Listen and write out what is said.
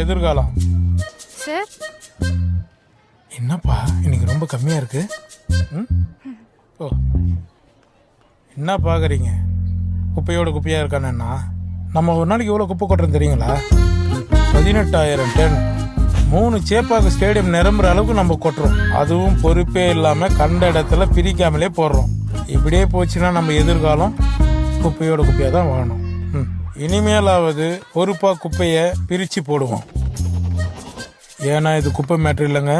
எதிர்காலம். சார் என்னப்பா இன்னைக்கு ரொம்ப கம்மியா இருக்கு? ம்? ஓ என்ன பாக்குறீங்க? குப்பையோட குப்பையா இருக்கானேன்னா நம்ம ஒரு நாளைக்கு எவ்வளோ குப்பை கொட்டுறோம் தெரியுங்களா? 18,000 டன். 3 சேப்பாக்கு ஸ்டேடியம் நிரம்புற அளவுக்கு நம்ம கொட்டுறோம். அதுவும் பொறுப்பே இல்லாம கண்ட இடத்துல பிரிக்காமலே போடுறோம். இப்படியே போச்சுன்னா நம்ம எதிர்காலம் குப்பையோட குப்பையா தான் வாங்கணும். இனிமேலாவது பொறுப்பா குப்பையை பிரிச்சு போடுவோம். ஏன்னா இது குப்பை மேட்ரு இல்லைங்க.